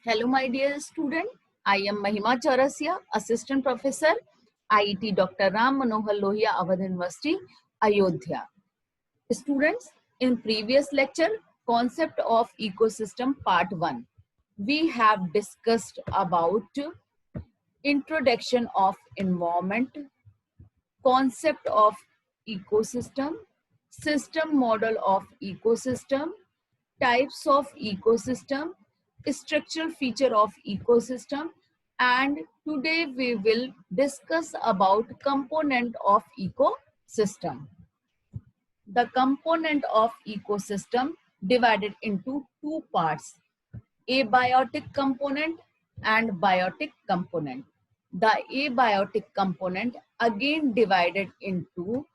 Hello, my dear student. I am Mahima Chaurasia, Assistant Professor, IIT Dr. Ram Manohar Lohia, Awadh University, Ayodhya. Students, in previous lecture, Concept of Ecosystem Part 1, we have discussed about introduction of environment, concept of ecosystem, system model of ecosystem, types of ecosystem, structural feature of ecosystem, and today we will discuss about component of ecosystem. The component of ecosystem divided into two parts: abiotic component and biotic component. The abiotic component again divided into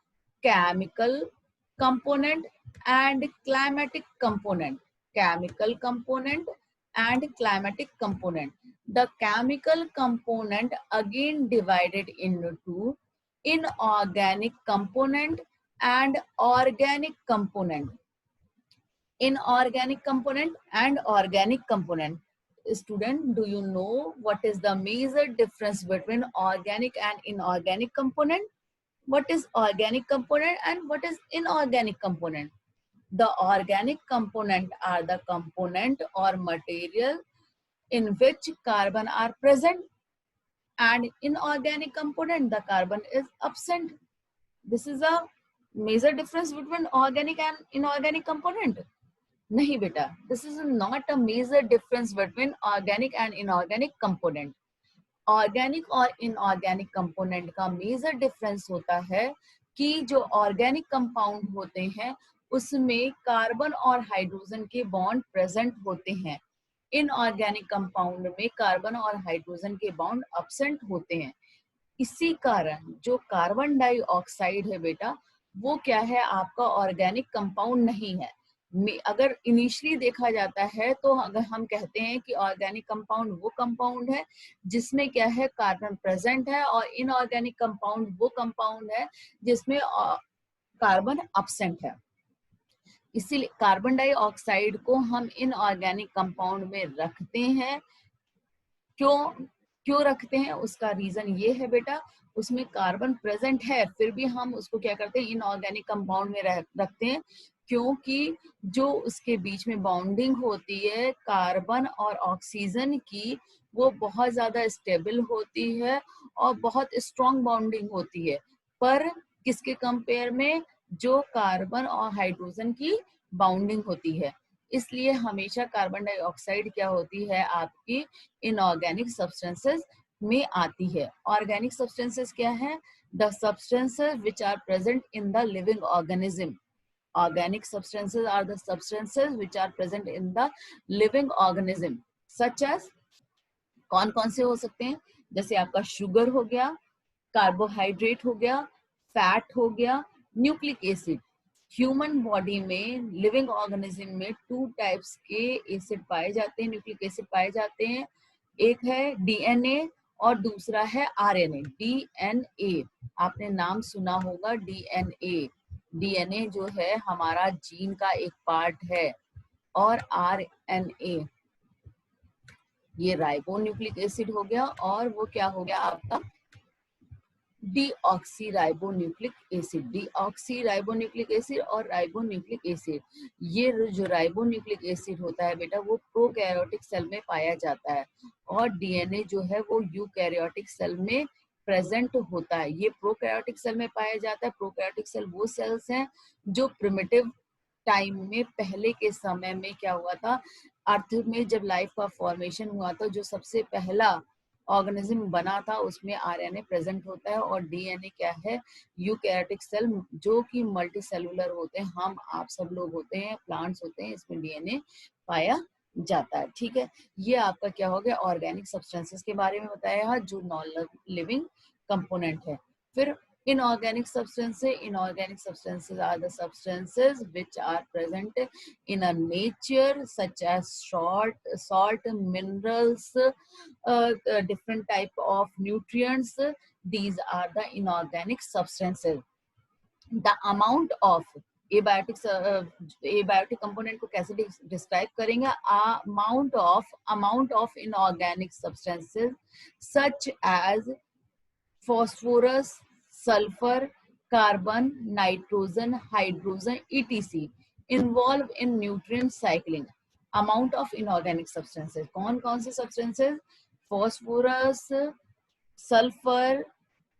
chemical component and climatic component. Chemical component and climatic component. The chemical component again divided into inorganic component and organic component. Inorganic component and organic component. Student, do you know what is the major difference between organic and inorganic component? What is organic component and what is inorganic component? The organic component are the component or material in which carbon are present, and inorganic component the carbon is absent. This is a major difference between organic and inorganic component. नहीं बेटा, this is not a major difference between organic and inorganic component. Organic और inorganic component का major difference होता है कि जो organic compound होते हैं उसमें कार्बन और हाइड्रोजन के बॉन्ड प्रेजेंट होते हैं. इनऑर्गेनिक कंपाउंड में कार्बन और हाइड्रोजन के बॉन्ड एब्सेंट होते हैं. इसी कारण जो कार्बन डाइऑक्साइड है बेटा, वो क्या है, आपका ऑर्गेनिक कंपाउंड नहीं है. अगर इनिशियली देखा जाता है तो अगर हम कहते हैं कि ऑर्गेनिक कंपाउंड वो कंपाउंड है जिसमें क्या है, कार्बन प्रेजेंट है, और इनऑर्गेनिक कंपाउंड वो कंपाउंड है जिसमें कार्बन एब्सेंट है. इसीलिए कार्बन डाइऑक्साइड को हम इनऑर्गेनिक कंपाउंड में रखते हैं. क्यों रखते हैं, उसका रीजन ये है बेटा, उसमें कार्बन प्रेजेंट है फिर भी हम उसको क्या करते हैं, इनऑर्गेनिक कंपाउंड में रखते हैं, क्योंकि जो उसके बीच में बॉन्डिंग होती है कार्बन और ऑक्सीजन की, वो बहुत ज्यादा स्टेबल होती है और बहुत स्ट्रॉन्ग बॉन्डिंग होती है. पर किसके कंपेयर में, जो कार्बन और हाइड्रोजन की बॉन्डिंग होती है. इसलिए हमेशा कार्बन डाइऑक्साइड क्या होती है, आपकी इनऑर्गेनिक सब्सटेंसेस में आती है. ऑर्गेनिक सब्सटेंसेस क्या है, the substances which are present in the living organism. Organic substances are the substances which are present in the living organism, such as कौन कौन से हो सकते हैं, जैसे आपका शुगर हो गया, कार्बोहाइड्रेट हो गया, फैट हो गया, न्यूक्लिक एसिड. ह्यूमन बॉडी में लिविंग ऑर्गेनिज्म में 2 टाइप्स के एसिड पाए जाते हैं, न्यूक्लिक एसिड पाए जाते हैं. एक है डीएनए और दूसरा है आरएनए. डीएनए आपने नाम सुना होगा, डीएनए. डीएनए जो है हमारा जीन का एक पार्ट है, और आरएनए ये राइबोन्यूक्लिक एसिड हो गया, और वो क्या हो गया आपका, deoxy ribonucleic acid. Deoxy ribonucleic acid और राइबोन्यूक्लिक एसिड, ये जो राइबोन्यूक्लिक एसिड होता है बेटा, वो प्रोकैरियोटिक सेल में पाया जाता है, और डीएनए जो है वो यूकैरियोटिक सेल में प्रेजेंट होता है. ये प्रोकैरियोटिक सेल में पाया जाता है. प्रोकैरियोटिक सेल वो सेल्स हैं जो प्रिमिटिव टाइम में, पहले के समय में क्या हुआ था, अर्थ में जब लाइफ का फॉर्मेशन हुआ था, जो सबसे पहला ऑर्गेनिज्म बना था उसमें आरएनए प्रेजेंट होता है, और डीएनए क्या है, यूकैरियोटिक सेल जो कि मल्टी सेलुलर होते हैं, हम आप सब लोग होते हैं, प्लांट्स होते हैं, इसमें डीएनए पाया जाता है. ठीक है, ये आपका क्या हो गया, ऑर्गेनिक सब्सटेंसेस के बारे में बताया जो नॉन लिविंग कंपोनेंट है. फिर inorganic substances are the substances which are present in a nature, such as salt, minerals, different type of nutrients. These are the inorganic substances. The amount of abiotic component को कैसे describe करेंगे? Amount of inorganic substances such as phosphorus, sulfur, carbon, nitrogen, hydrogen, etc. involve in nutrient cycling. Amount of inorganic substances. कौन से substances? Phosphorus, sulfur,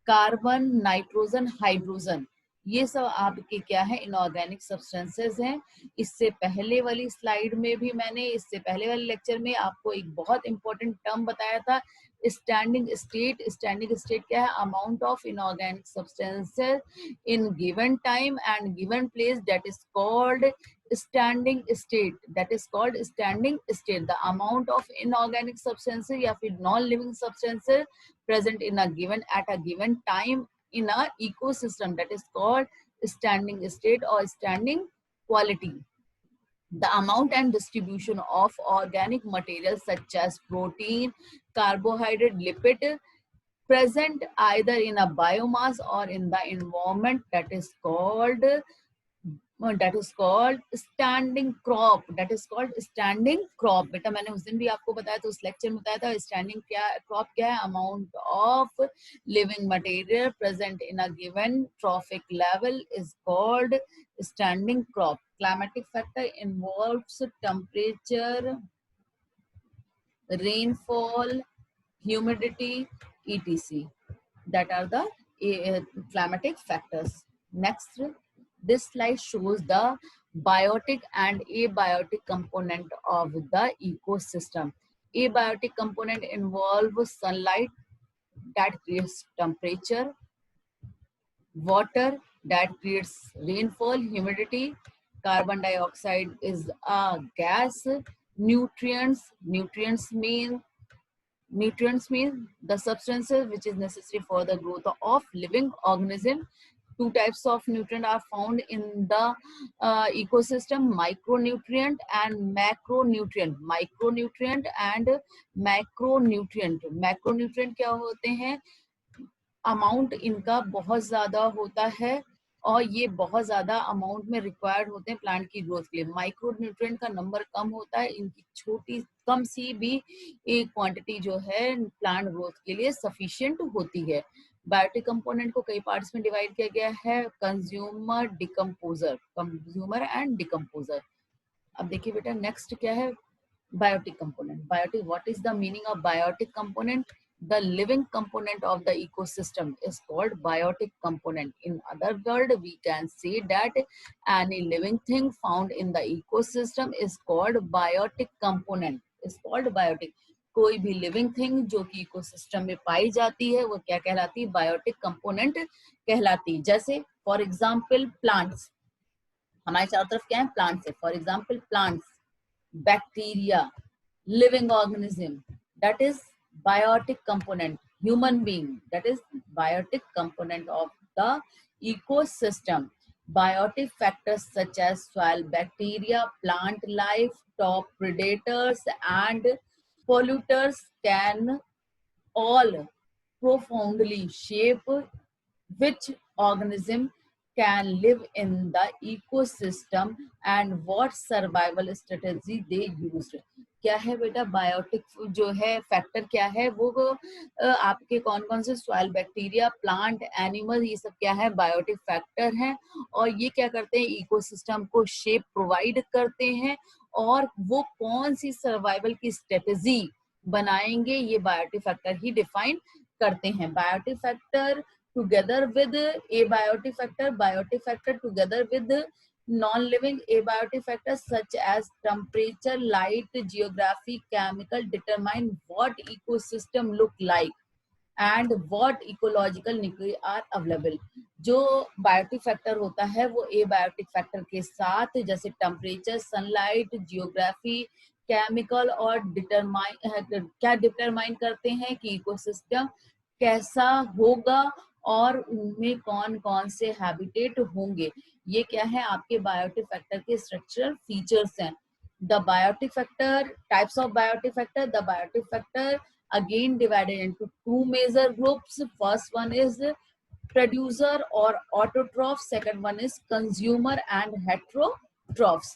carbon, nitrogen, hydrogen, ये सब आपके क्या है? इनऑर्गेनिक सब्सटेंसेस हैं। इससे पहले वाली स्लाइड में भी मैंने, इससे पहले वाले लेक्चर में आपको एक बहुत इंपॉर्टेंट टर्म बताया था, स्टैंडिंग स्टेट। स्टैंडिंग स्टेट क्या है? Amount of inorganic substances in given time and given place, that is called standing state. That is called standing state. The amount of inorganic substances या फिर non living substances present in a given at a given time in a ecosystem, that is called standing state or standing quality. The amount and distribution of organic materials such as protein, carbohydrate, lipid present either in a biomass or in the environment, that is called standing crop. That is called standing crop. बेटा मैंने उस दिन भी आपको बताया था, उस lecture में बताया था, स्टैंडिंग क्रॉप क्या है? Amount of living material present in a given trophic level is called standing crop. Climatic factor involves temperature, rainfall, humidity, etc. That are the climatic factors. Next, this slide shows the biotic and abiotic component of the ecosystem. Abiotic component involves sunlight that creates temperature, water that creates rainfall, humidity, carbon dioxide is a gas, nutrients mean the substances which is necessary for the growth of living organism. Two types of nutrient are found in the ecosystem: micronutrient and macronutrient. Micronutrient and macronutrient. Macronutrient क्या होते हैं? Amount इनका बहुत ज्यादा होता है और ये बहुत ज्यादा अमाउंट में रिक्वायर्ड होते हैं प्लांट की ग्रोथ के लिए। माइक्रो न्यूट्रिएंट का नंबर कम होता है, इनकी छोटी कम सी भी एक क्वांटिटी जो है प्लांट ग्रोथ के लिए सफिशिएंट होती है। बायोटिक कंपोनेंट को कई पार्ट्स में डिवाइड किया गया है: consumer, decomposer, consumer and decomposer. अब देखिए बेटा नेक्स्ट क्या है? Biotic component. Biotic, what is the meaning of biotic component? The living component of the ecosystem is called biotic component. In other words, we can say that any living thing found in the ecosystem is called biotic component. Is called biotic. कोई भी living thing जो कि ecosystem में पाई जाती है वो क्या कहलाती है? बायोटिक कंपोनेंट कहलाती है। जैसे फॉर एग्जाम्पल प्लांट्स, हमारे चारों तरफ क्या है? प्लांट्स है। For example plants, bacteria, living organism, that is biotic component. Human being, that is biotic component of the ecosystem. Biotic factors such as soil bacteria, plant life, top predators and polluters can all profoundly shape which organism can live in the ecosystem and what survival strategy they used. क्या है बेटा? Biotic जो है factor क्या है? वो आपके कौन कौन से सॉइल बैक्टीरिया, प्लांट, एनिमल, ये सब क्या है? बायोटिक फैक्टर हैं। और ये क्या करते हैं? इकोसिस्टम को शेप प्रोवाइड करते हैं और वो कौन सी सर्वाइवल की स्ट्रेटेजी बनाएंगे ये बायोटिक फैक्टर ही डिफाइन करते हैं। Biotic factor together with abiotic factor, biotic factor together with non-living abiotic factors such as temperature, light, geography, chemical determine what ecosystem look like and what ecological nuclei are available. जो biotic factor होता है वो abiotic factor के साथ जैसे temperature, sunlight, geography, chemical और क्या determine करते हैं कि इकोसिस्टम कैसा होगा और उनमें कौन कौन से हैबिटेट होंगे। ये क्या है? आपके बायोटिक फैक्टर के स्ट्रक्चरल फीचर्स हैं। The biotic factor, types of biotic factor. The biotic factor again divided into two major groups. First one is producer or autotroph. Second one is consumer and heterotrophs.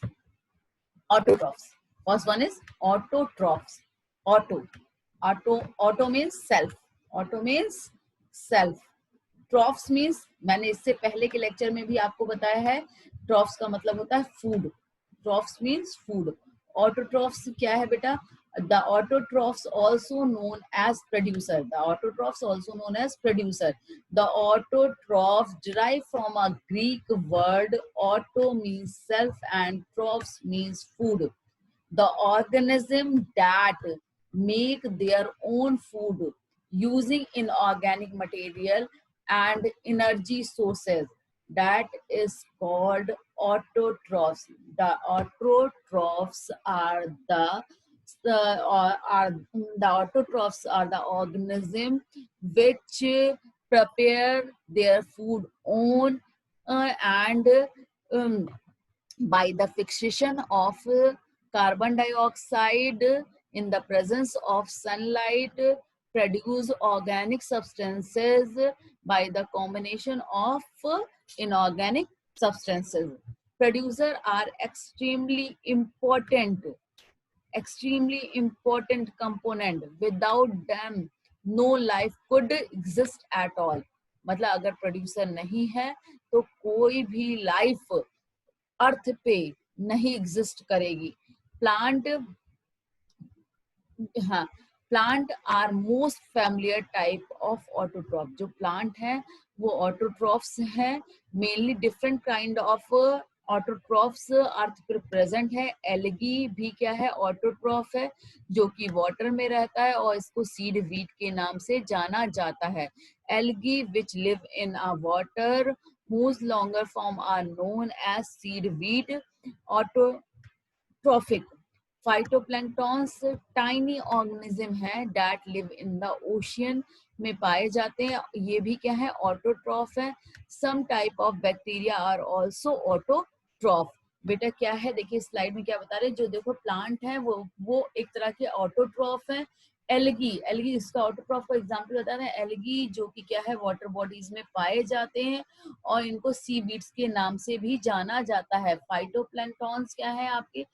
Autotrophs. First one is autotrophs. Auto means self. Auto means self. Troughs means, मैंने इससे पहले के lecture में भी आपको बताया है, troughs का मतलब होता है food. Trophs means food. Autotrophs क्या है बेटा? The autotrophs also known as producer. The autotrophs also known as producer. The autotroph derive from a Greek word. Auto means self and trophs means food. The organism that make their own food using inorganic material and energy sources, that is called autotrophs. The autotrophs are the autotrophs are the organism which prepare their food on and by the fixation of carbon dioxide in the presence of sunlight, produce organic substances by the combination of inorganic substances. Producer are extremely important component. Without them no life could exist at all. मतलब अगर producer नहीं है तो कोई भी life अर्थ पे नहीं exist करेगी. प्लांट, हाँ, plant are most familiar type of autotroph. जो प्लांट है वो ऑटोट्रॉफ्स हैं. Mainly different kind of autotrophs earth पर प्रेजेंट है. एल्गी भी क्या है? ऑटोट्रॉफ है, जो कि वाटर में रहता है और इसको सीड वीट के नाम से जाना जाता है. Algae which live in a water, whose longer form are known as seaweed. Autotrophic phytoplanktons tiny organism है that live in the ocean में पाए जाते हैं. ये भी क्या है? ऑटोट्रॉफ है. some type of bacteria are also autotroph. बेटा क्या है? देखिए स्लाइड में क्या बता रहे हैं. जो देखो प्लांट है वो एक तरह के ऑटोट्रॉफ है. एल्गी इसका ऑटोट्रॉफ का एग्जांपल बता रहे हैं. एल्गी जो कि क्या है? वाटर बॉडीज में पाए जाते हैं और इनको सी बीड्स के नाम से भी जाना जाता है. फाइटोप्लैंक्टॉन्स क्या है? आपके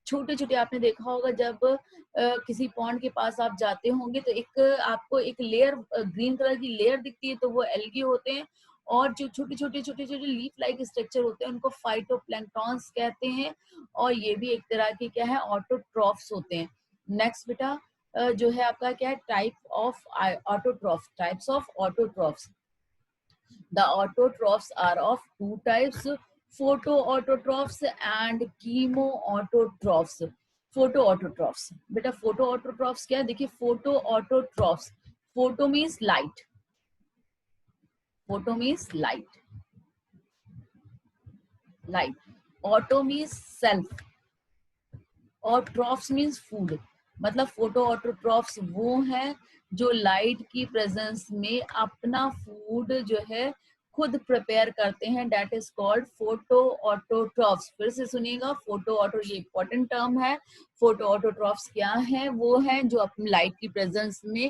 छोटे छोटे, आपने देखा होगा जब किसी पॉन्ड के पास आप जाते होंगे तो एक आपको एक लेयर, ग्रीन कलर की लेयर दिखती है, तो वो एल्गी होते हैं. और जो छोटे छोटे लीफ लाइक स्ट्रक्चर होते हैं उनको फाइटोप्लैंक्टॉन्स कहते हैं. और ये भी एक तरह के क्या है? ऑटोट्रॉफ्स होते हैं. नेक्स्ट बेटा जो है आपका क्या है? Type of autotroph. Types of autotrophs. The autotrophs are of two types: photoautotrophs and chemoautotrophs. Photoautotrophs, बेटा photoautotrophs क्या है? देखिए photoautotrophs, photo means light. Photo means light. Auto means self. और ट्रॉफ्स मीन्स फूड. मतलब फोटो ऑटोट्रॉफ्स वो हैं जो light की प्रेजेंस में अपना फूड जो है खुद प्रिपेयर करते हैं. That is called photo autotrophs. फिर से सुनिएगा, फोटो ऑटो ये इंपॉर्टेंट टर्म है. फोटो ऑटोट्रॉफ्स क्या है? वो है जो अपनी लाइट की प्रेजेंस में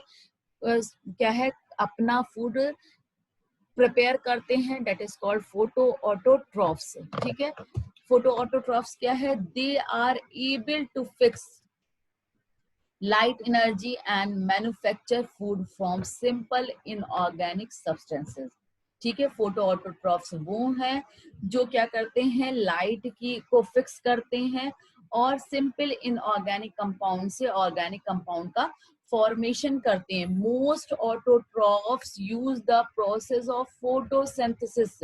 क्या है? अपना फूड प्रिपेयर करते हैं. That is called photo autotrophs. ठीक है. फोटो ऑटोट्रॉफ्स क्या है? They are able to fix light energy and manufacture food from simple inorganic substances. ठीक है. फोटो ऑटोट्रॉफ्स वो हैं जो क्या करते हैं? लाइट की को फिक्स करते हैं और सिंपल इनऑर्गेनिक कंपाउंड से ऑर्गेनिक कंपाउंड का फॉर्मेशन करते हैं. Most autotrophs use the process of photosynthesis.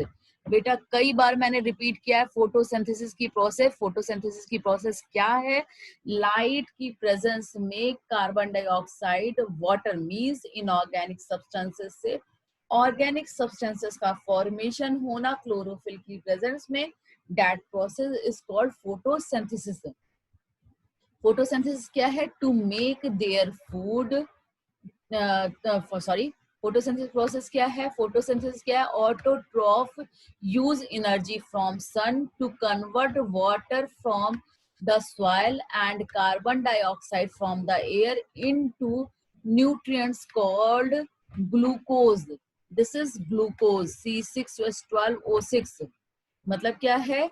बेटा कई बार मैंने रिपीट किया है फोटोसिंथेसिस की प्रोसेस. फोटोसिंथेसिस की प्रोसेस क्या है? लाइट की प्रेजेंस में carbon dioxide, water means inorganic substances से ऑर्गेनिक सब्सटेंसेस का फॉर्मेशन होना क्लोरोफिल की प्रेजेंस में. That process is called photosynthesis. Photosynthesis क्या है? To make their food, sorry, photosynthesis process क्या है? फोटोसिंथेसिस क्या है? Autotroph use energy from sun to convert water from the soil and carbon dioxide from the air into nutrients called glucose. This is glucose C6H12O6। मतलब क्या है,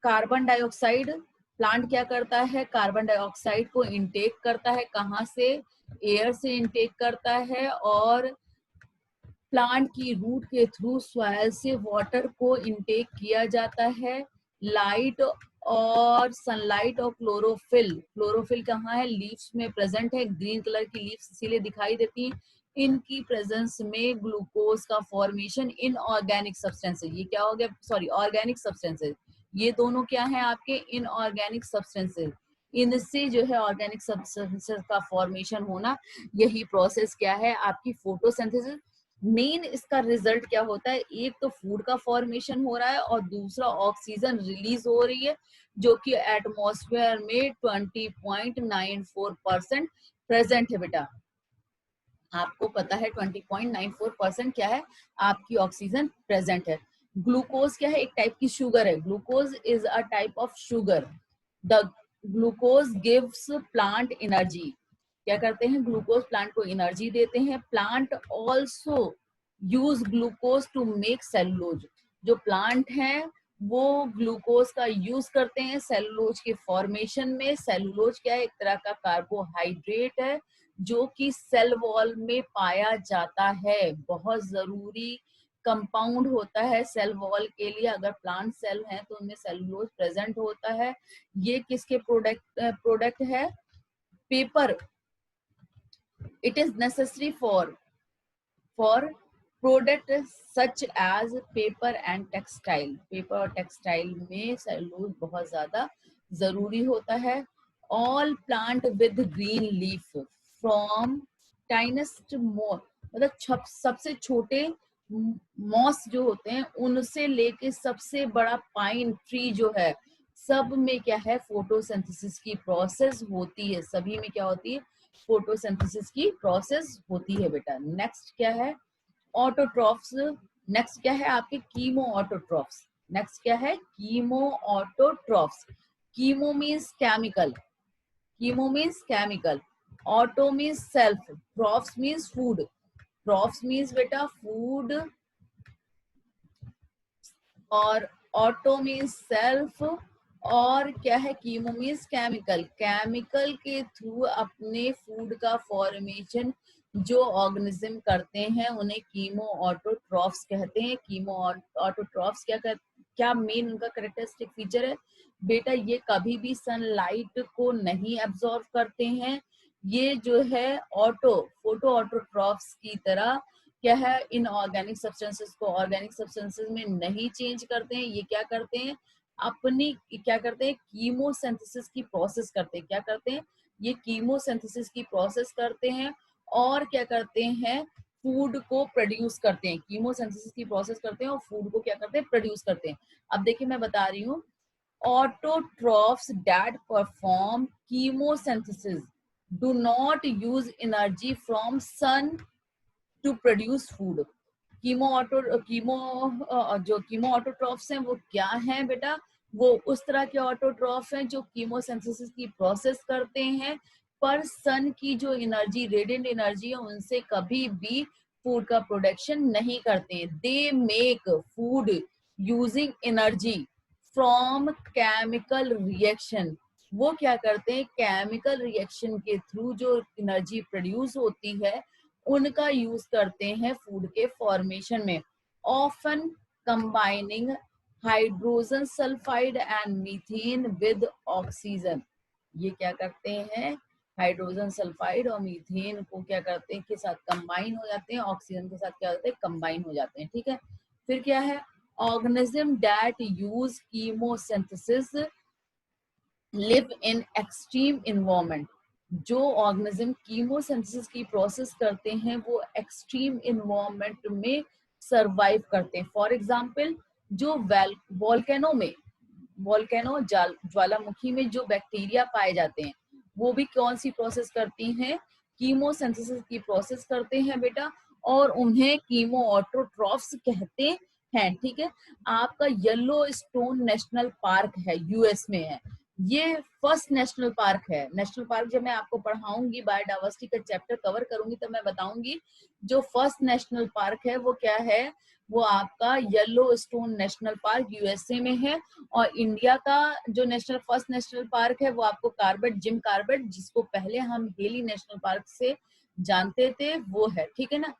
carbon dioxide. Plant क्या करता है, कार्बन डाइऑक्साइड को intake करता है, कहाँ से, एयर से इनटेक करता है, और प्लांट की रूट के थ्रू सॉइल से वाटर को इनटेक किया जाता है। लाइट और सनलाइट और क्लोरोफिल, क्लोरोफिल कहाँ है, लीव्स में प्रेजेंट है, ग्रीन कलर की लीव्स इसीलिए दिखाई देती हैं। इनकी प्रेजेंस में ग्लूकोज का फॉर्मेशन इन ऑर्गेनिक सब्सटेंसेस, ये क्या हो गया, सॉरी ऑर्गेनिक सब्सटेंसेस, ये दोनों क्या है आपके इन ऑर्गेनिक सब्सटेंसेस। इनसे जो है ऑर्गेनिक सब्सटेंसेस का फॉर्मेशन होना, यही प्रोसेस क्या है आपकी फोटोसिंथेसिस। मेन इसका रिजल्ट क्या होता है, एक तो फूड का फॉर्मेशन हो रहा है और दूसरा ऑक्सीजन रिलीज हो रही है, जो कि एटमॉस्फेयर में 20.94% प्रेजेंट है बेटा। आपको पता है 20.94% क्या है आपकी ऑक्सीजन प्रेजेंट है। ग्लूकोज क्या है, एक टाइप की शुगर है, glucose is a type of sugar. The glucose gives plant energy. क्या करते हैं, ग्लूकोज प्लांट को एनर्जी देते हैं। Plant also use glucose to make cellulose. जो प्लांट हैं वो ग्लूकोज का यूज करते हैं सेलुलोज के फॉर्मेशन में। सेलुलोज क्या है, एक तरह का कार्बोहाइड्रेट है जो कि सेल वॉल में पाया जाता है, बहुत जरूरी कंपाउंड होता है सेल वॉल के लिए। अगर प्लांट सेल हैं तो उनमें सेलुलोज प्रेजेंट होता है। ये किसके प्रोडक्ट है, paper. It is necessary for product such as paper and textile. Paper और टेक्सटाइल में सेलुलोज बहुत ज्यादा जरूरी होता है। All plant with green leaf from tiniest more, मतलब सबसे छोटे मॉस जो होते हैं उनसे लेके सबसे बड़ा पाइन ट्री जो है, सब में क्या है, फोटोसिंथेसिस की प्रोसेस होती है। सभी में क्या होती है, फोटोसिंथेसिस की प्रोसेस होती है बेटा। नेक्स्ट क्या है, ऑटोट्रॉफ्स। नेक्स्ट क्या है आपके, कीमो ऑटोट्रॉफ्स। नेक्स्ट क्या है, chemo autotrophs. Chemo means chemical, chemo means chemical, auto means self, troughs means food. Trophs means बेटा फूड, और ऑटो मीन्स सेल्फ, और क्या है, कीमो मीन्स केमिकल। केमिकल के थ्रू अपने फूड का फॉर्मेशन जो ऑर्गेनिज्म करते हैं उन्हें कीमो ऑटोट्रॉफ्स कहते हैं। कीमो ऑटोट्रॉफ्स क्या मेन उनका कैरेक्टरिस्टिक फीचर है बेटा, ये कभी भी सनलाइट को नहीं एब्जॉर्ब करते हैं। ये जो है फोटो ऑटोट्रॉफ्स की तरह क्या है, इन ऑर्गेनिक सब्सटेंसेस को ऑर्गेनिक सब्सटेंसेस में नहीं चेंज करते हैं। ये क्या करते हैं, अपनी क्या करते हैं, कीमोसिंथेसिस की प्रोसेस करते हैं। क्या करते हैं, ये कीमोसिंथेसिस की प्रोसेस करते हैं और क्या करते हैं, फूड को प्रोड्यूस करते हैं। कीमोसिंथेसिस की प्रोसेस करते हैं और फूड को क्या करते हैं, प्रोड्यूस करते हैं। अब देखिए मैं बता रही हूँ, autotrophs that perform chemosynthesis do not use energy from sun to produce food। जो कीमो ऑटोट्रॉफ्स हैं वो क्या हैं बेटा, वो उस तरह के ऑटोट्रॉफ हैं जो कीमोसिंथेसिस की प्रोसेस करते हैं, पर सन की जो एनर्जी, रेडिएंट एनर्जी है, उनसे कभी भी फूड का प्रोडक्शन नहीं करते हैं। They make food using energy from chemical reaction. वो क्या करते हैं, केमिकल रिएक्शन के थ्रू जो एनर्जी प्रोड्यूस होती है उनका यूज करते हैं फूड के फॉर्मेशन में। Often combining hydrogen sulphide and methane with oxygen. ये क्या करते हैं, हाइड्रोजन सल्फाइड और मीथेन को क्या करते हैं, के साथ कंबाइन हो जाते हैं, ऑक्सीजन के साथ क्या होते हैं, कंबाइन हो जाते हैं। ठीक है, फिर क्या है, organism that use chemosynthesis live in extreme environment. जो ऑर्गेनिज्म कीमोसिंथेसिस की प्रोसेस करते हैं वो एक्सट्रीम इन्वायरमेंट में सरवाइव करते हैं। फॉर एग्जांपल, जो वॉल्केनो में, वॉल्केनो ज्वालामुखी में जो बैक्टीरिया पाए जाते हैं वो भी कौन सी प्रोसेस करती हैं, कीमोसिंथेसिस की प्रोसेस करते हैं बेटा, और उन्हें कीमो ऑटोट्रॉफ्स कहते हैं। ठीक है, आपका येलो स्टोन नेशनल पार्क है, यूएस में है। ये फर्स्ट नेशनल पार्क है। नेशनल पार्क जब मैं आपको पढ़ाऊंगी, बायोडाइवर्सिटी का चैप्टर कवर करूंगी, तो मैं बताऊंगी जो फर्स्ट नेशनल पार्क है वो क्या है। वो आपका yellow stone national park USA में है। और इंडिया का जो फर्स्ट नेशनल पार्क है वो आपको कार्बेट, जिम कार्बेट, जिसको पहले हम हेली नेशनल पार्क से जानते थे, वो है। ठीक है ना।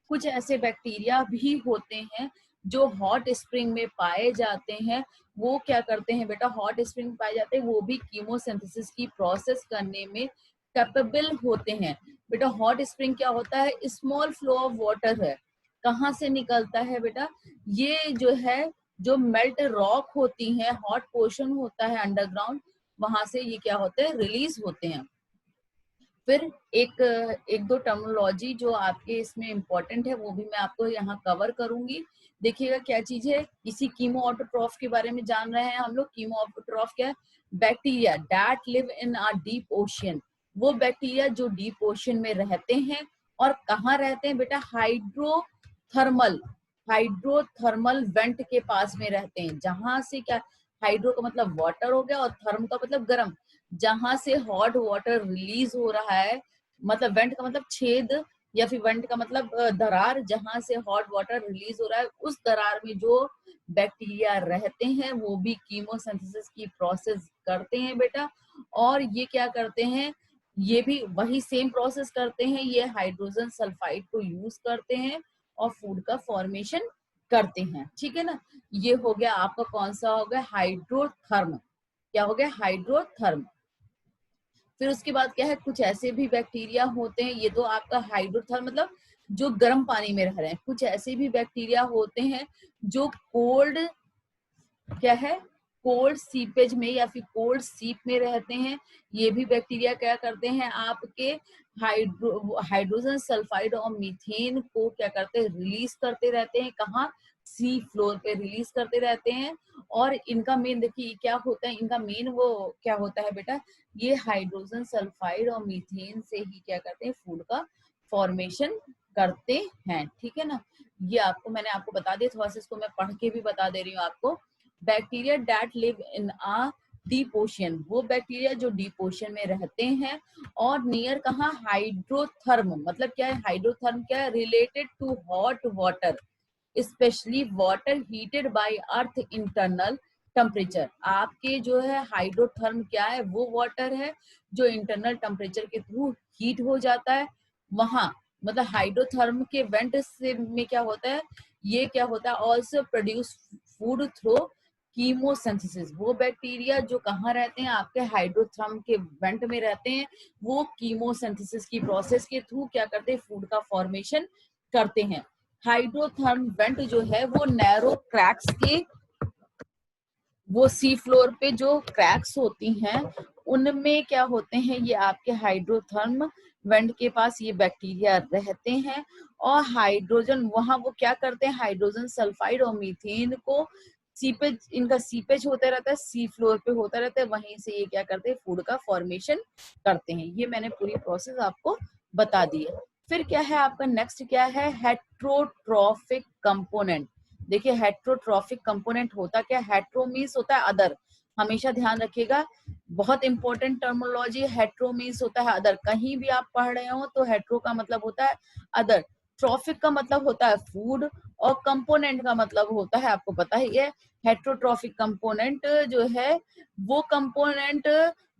कुछ ऐसे बैक्टीरिया भी होते हैं जो हॉट स्प्रिंग में पाए जाते हैं। वो क्या करते हैं बेटा, हॉट स्प्रिंग पाए जाते हैं, वो भी कीमोसिंथेसिस की प्रोसेस करने में कैपेबल होते हैं। बेटा हॉट स्प्रिंग क्या होता है, स्मॉल फ्लो ऑफ वाटर है। कहाँ से निकलता है बेटा, ये जो है जो मेल्ट रॉक होती है, हॉट पोर्शन होता है अंडरग्राउंड, वहां से ये क्या होते हैं, रिलीज होते हैं। फिर एक एक दो टर्मिनोलॉजी जो आपके इसमें इंपॉर्टेंट है वो भी मैं आपको यहाँ कवर करूंगी। देखिएगा क्या चीज है, इसी कीमो ऑटोट्रॉफ के बारे में जान रहे हैं हम लोग। कीमो ऑटोट्रॉफ क्या है, bacteria that live in a deep ocean. वो बैक्टीरिया जो डीप ओशियन में रहते हैं। और कहाँ रहते हैं बेटा, हाइड्रोथर्मल, हाइड्रोथर्मल वेंट के पास में रहते हैं। जहां से क्या, हाइड्रो का मतलब वाटर हो गया और थर्म का मतलब गर्म, जहां से हॉट वाटर रिलीज हो रहा है, मतलब वेंट का मतलब छेद, या फिर वेंट का मतलब दरार, जहां से हॉट वाटर रिलीज हो रहा है, उस दरार में जो बैक्टीरिया रहते हैं वो भी कीमोसिंथेसिस की प्रोसेस करते हैं बेटा। और ये क्या करते हैं, ये भी वही सेम प्रोसेस करते हैं, ये हाइड्रोजन सल्फाइड को यूज करते हैं और फूड का फॉर्मेशन करते हैं। ठीक है ना। ये हो गया आपका कौन सा हो गया, हाइड्रोथर्म। क्या हो गया, हाइड्रोथर्म। फिर उसके बाद क्या है, कुछ ऐसे भी बैक्टीरिया होते हैं, ये तो आपका हाइड्रोथर्म मतलब जो गर्म पानी में रह रहे हैं। कुछ ऐसे भी बैक्टीरिया होते हैं जो कोल्ड, क्या है, कोल्ड सीपेज में या फिर कोल्ड सीप में रहते हैं। ये भी बैक्टीरिया क्या करते हैं, आपके हाइड्रोजन सल्फाइड और मीथेन को क्या करते हैं, रिलीज करते रहते हैं। कहाँ, सी फ्लोर पे रिलीज करते रहते हैं। और इनका मेन देखिए क्या होता है, इनका मेन वो क्या होता है बेटा, ये हाइड्रोजन सल्फाइड और मीथेन से ही क्या करते हैं, फूड का फॉर्मेशन करते हैं। ठीक है ना। ये आपको मैंने आपको बता दिया, थोड़ा सा इसको मैं पढ़ के भी बता दे रही हूँ आपको। Bacteria that live in a deep ocean, वो बैक्टीरिया जो डीप ओशियन में रहते हैं। और नियर कहाँ, हाइड्रोथर्म, मतलब क्या है, हाइड्रोथर्म क्या है, related to hot water, specially water heated by earth internal temperature. आपके जो है हाइड्रोथर्म क्या है, वो वाटर है जो इंटरनल टेम्परेचर के थ्रू हीट हो जाता है। वहां मतलब हाइड्रोथर्म के वेंट से में क्या होता है, ये क्या होता है, also produce food through chemosynthesis. वो बैक्टीरिया जो कहाँ रहते हैं, आपके हाइड्रोथर्म के वेंट में रहते हैं, वो कीमोसिंथेसिस की प्रोसेस के थ्रू क्या करते हैं, फूड का फॉर्मेशन करते हैं। हाइड्रोथर्म वेंट जो है वो नैरो क्रैक्स के, वो सी फ्लोर पे जो क्रैक्स होती हैं उनमें क्या होते हैं, ये आपके हाइड्रोथर्म वेंट के पास ये बैक्टीरिया रहते हैं। और हाइड्रोजन वहां वो क्या करते हैं, हाइड्रोजन सल्फाइड और मीथेन को सीपेज, इनका सीपेज होता रहता है, सी फ्लोर पे होता रहता है, वहीं से ये क्या करते हैं, फूड का फॉर्मेशन करते हैं। ये मैंने पूरी प्रोसेस आपको बता दी है। फिर क्या है आपका नेक्स्ट, क्या है, हेट्रोट्रॉफिक कंपोनेंट। देखिए हेट्रोट्रॉफिक कंपोनेंट होता क्या, हेट्रो मीन्स होता है अदर, हमेशा ध्यान रखिएगा, बहुत इंपॉर्टेंट टर्मिनोलॉजी। हेट्रो मीन्स होता है अदर, कहीं भी आप पढ़ रहे हो तो हेट्रो का मतलब होता है अदर, ट्रॉफिक का मतलब होता है फूड, और कंपोनेंट का मतलब होता है, आपको पता ही है, हेट्रोट्रॉफिक कंपोनेंट जो है वो कंपोनेंट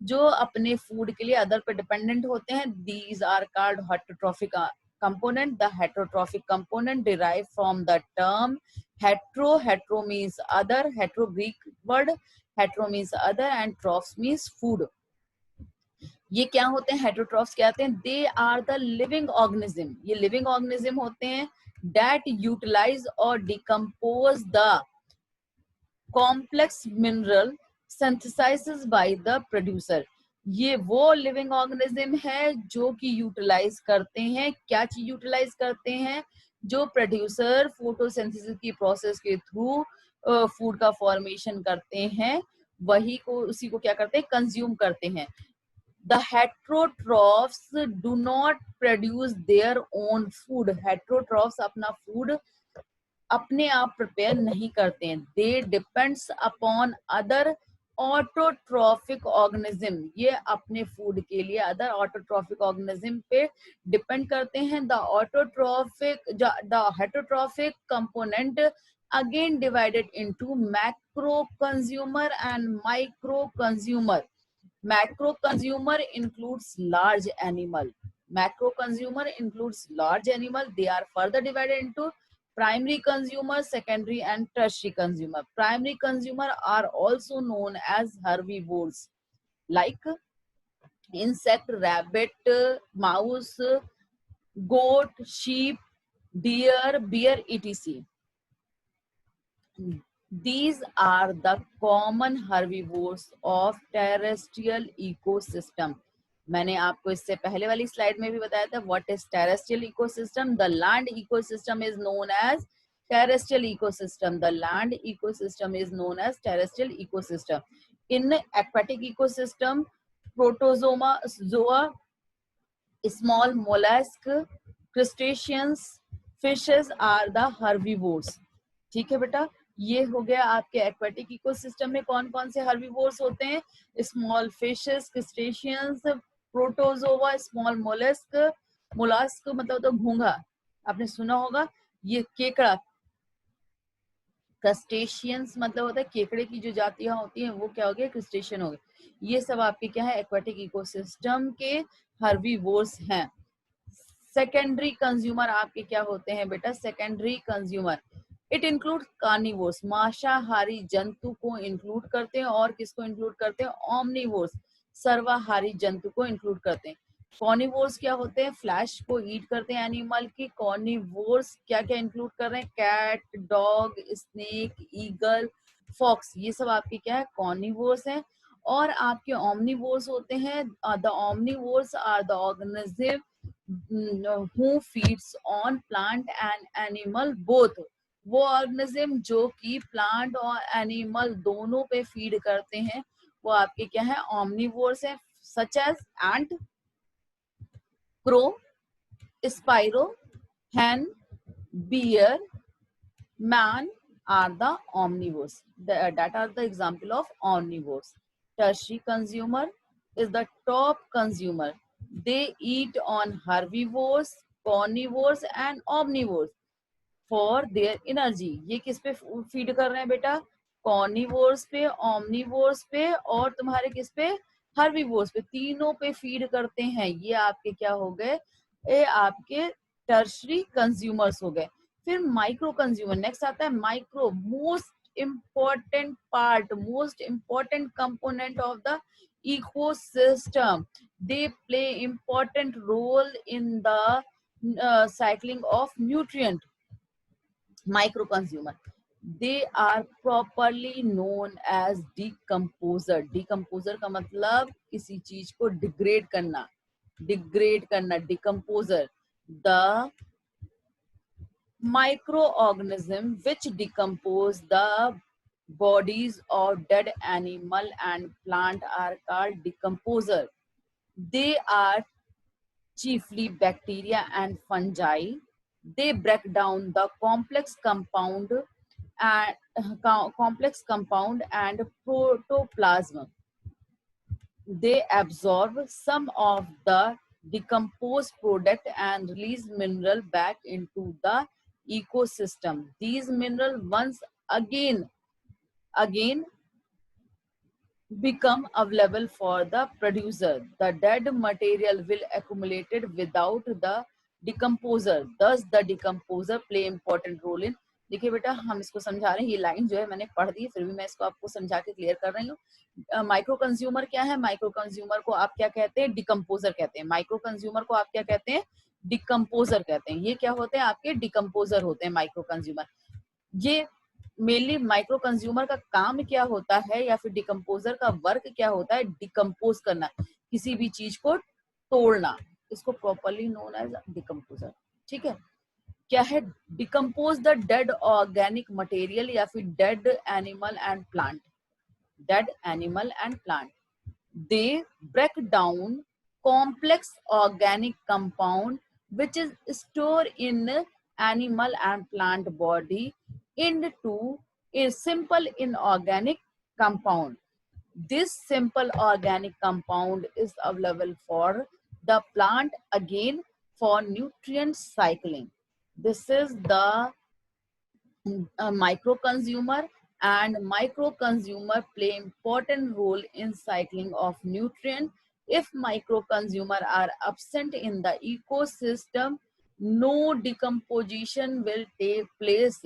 जो अपने फूड के लिए अदर पे डिपेंडेंट होते हैं, these are called heterotrophic component. The heterotrophic component derived from the term hetero means other, hetero Greek word, hetero means other and troph means food. ये क्या होते हैं, हेट्रोट्रॉफ्स क्या होते हैं, they are the living organism, ये living organism होते हैं दैट यूटिलाइज और decompose the complex mineral synthesized by the producer. ये वो लिविंग ऑर्गेनिज्म है जो कि यूटिलाइज करते हैं, क्या चीज यूटिलाइज करते हैं, जो प्रोड्यूसर फोटोसिंथेसिस की प्रोसेस के थ्रू फूड का फॉर्मेशन करते हैं, वही को उसी को क्या करते हैं, कंज्यूम करते हैं। The heterotrophs do not produce their own food. Heterotrophs अपना फूड अपने आप प्रिपेयर नहीं करते हैं, they depends upon other autotrophic organism, ये अपने फूड के लिए अदर ऑटोट्रॉफिक ऑर्गेनिज्म पे डिपेंड करते हैं. The heterotrophic component again divided into macro consumer and micro consumer. Macro consumer includes large animal. Macro consumer includes large animal. They are further divided into primary consumer, secondary and tertiary consumer. Primary consumer are also known as herbivores like insect, rabbit, mouse, goat, sheep, deer, bear, etc. These are the common herbivores of terrestrial ecosystem. मैंने आपको इससे पहले वाली slide में भी बताया था what is terrestrial ecosystem. The land ecosystem is known as terrestrial ecosystem. The land ecosystem is known as terrestrial ecosystem. In aquatic ecosystem, protozoa, small mollusk, crustaceans, fishes are the herbivores. ठीक है बेटा, ये हो गया आपके aquatic ecosystem में कौन कौन से हर्बीवोर्स होते हैं. Small fishes, crustaceans, protozoa, small mollusc. Mollusc मतलब तो घोंघा, आपने सुना होगा. ये केकड़ा, क्रस्टेशियंस मतलब होता है केकड़े की जो जातियां होती हैं वो क्या हो गया, क्रस्टेशियन हो गए. ये सब आपके क्या है, एक्वेटिक इकोसिस्टम के हर्बीवोर्स हैं. सेकेंडरी कंज्यूमर आपके क्या होते हैं बेटा, secondary consumer it include carnivores, मांसाहारी जंतु को इंक्लूड करते हैं. और किसको इंक्लूड करते हैं, ओमनिवोर्स, सर्वाहारी जंतु को इंक्लूड करते हैं. कॉर्निवोर्स क्या होते हैं, फ्लैश को ईट करते हैं एनिमल की. कॉर्निवोर्स क्या क्या इंक्लूड कर रहे हैं, cat, dog, snake, eagle, fox, ये सब आपके क्या है, कॉर्निवोर्स हैं. और आपके ओमनिवोर्स होते हैं. The omnivores are the organism who feeds on plant and animal both. वो ऑर्गेनिज्म जो कि प्लांट और एनिमल दोनों पे फीड करते हैं वो आपके क्या है, ओमनिवोर्स है. Such as ant, crow, sparrow, hen, bear, man are the omnivores. That are the example of omnivores. Tertiary consumer is the top consumer. They eat on herbivores, carnivores and omnivores for their energy. ये किस पे feed कर रहे हैं बेटा, carnivores पे, omnivores पे और तुम्हारे किस पे, हर्बीवोर्स पे. तीनों पे फीड करते हैं. ये आपके क्या हो गए, ये आपके टर्शरी कंज्यूमर्स हो गए. फिर माइक्रो कंज्यूमर नेक्स्ट आता है. Micro, most important part, most important component of the ecosystem. They play important role in the cycling of nutrient. Micro consumer, they are properly known as decomposer. Decomposer का मतलब किसी चीज को degrade करना, decomposer. The microorganism which decompose the bodies of dead animal and plant are called decomposer. They are chiefly bacteria and fungi. They break down the complex compound and protoplasm. They absorb some of the decomposed product and release mineral back into the ecosystem. These mineral once again become available for the producer. The dead material will accumulated without the decomposer. Thus the decomposer play important role in. देखिए बेटा हम इसको समझा रहे हैं, ये line जो है मैंने पढ़ दी फिर भी मैं इसको आपको समझा के क्लियर कर रही हूँ. माइक्रो कंज्यूमर क्या है, माइक्रो कंज्यूमर को आप क्या कहते हैं, डिकम्पोजर कहते हैं. माइक्रो कंज्यूमर को आप क्या कहते हैं, डिकम्पोजर कहते हैं. ये क्या होते हैं, आपके डिकम्पोजर होते हैं माइक्रो कंज्यूमर. ये मेनली माइक्रो कंज्यूमर का काम क्या होता है या फिर डिकम्पोजर का वर्क क्या होता है, डिकम्पोज करना, किसी भी चीज को तोड़ना. इसको प्रॉपरली नोन एज डिकम्पोजर. ठीक है, क्या है, decompose the dead organic material या फिर dead animal and plant. Dead animal and plant, they break down complex organic compound which is store in animal and plant body into a simple inorganic compound. This simple organic compound is available for the plant again for nutrient cycling. This is the micro consumer, and micro consumer play important role in cycling of nutrient. If micro consumer are absent in the ecosystem, no decomposition will take place,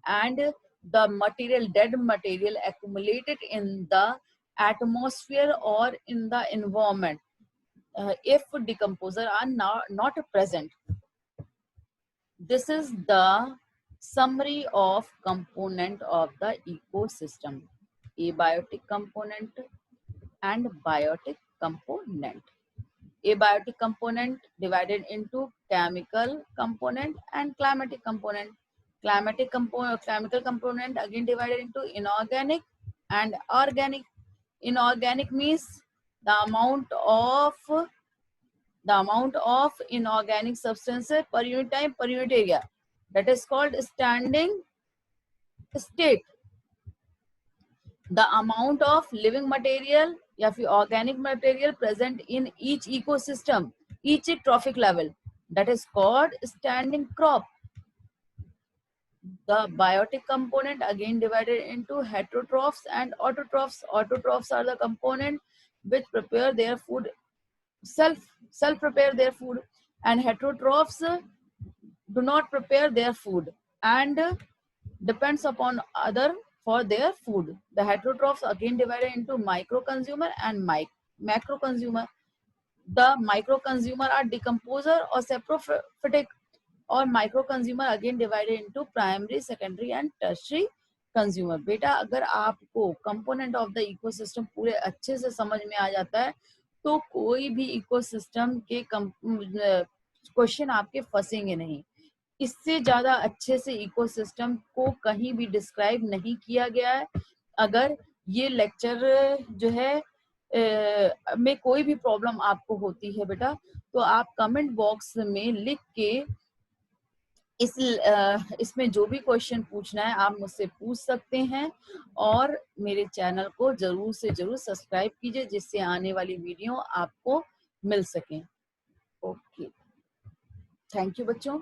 and the material, dead material accumulated in the atmosphere or in the environment, if decomposer are not present. This is the summary of component of the ecosystem: abiotic component and biotic component. Abiotic component divided into chemical component and climatic component. Chemical component again divided into inorganic and organic. Inorganic means the amount of inorganic substances per unit time per unit area, that is called standing state. The amount of living material या फिर organic material present in each ecosystem, each trophic level, that is called standing crop. The biotic component again divided into heterotrophs and autotrophs. Autotrophs are the component which prepare their food, self prepare their food, and heterotrophs do not prepare their food and depends upon other for their food. The heterotrophs again divided into micro consumer and macro consumer. The micro consumer are decomposer or saprophytic, और micro consumer again divided into primary, secondary and tertiary consumer. बेटा अगर आपको component of the ecosystem पूरे अच्छे से समझ में आ जाता है तो कोई भी इकोसिस्टम के क्वेश्चन आपके फंसेंगे नहीं. इससे ज्यादा अच्छे से इकोसिस्टम को कहीं भी डिस्क्राइब नहीं किया गया है. अगर ये लेक्चर जो है में कोई भी प्रॉब्लम आपको होती है बेटा, तो आप कमेंट बॉक्स में लिख के इसमें जो भी क्वेश्चन पूछना है आप मुझसे पूछ सकते हैं. और मेरे चैनल को जरूर से जरूर सब्सक्राइब कीजिए जिससे आने वाली वीडियो आपको मिल सके. ओके, थैंक यू बच्चों.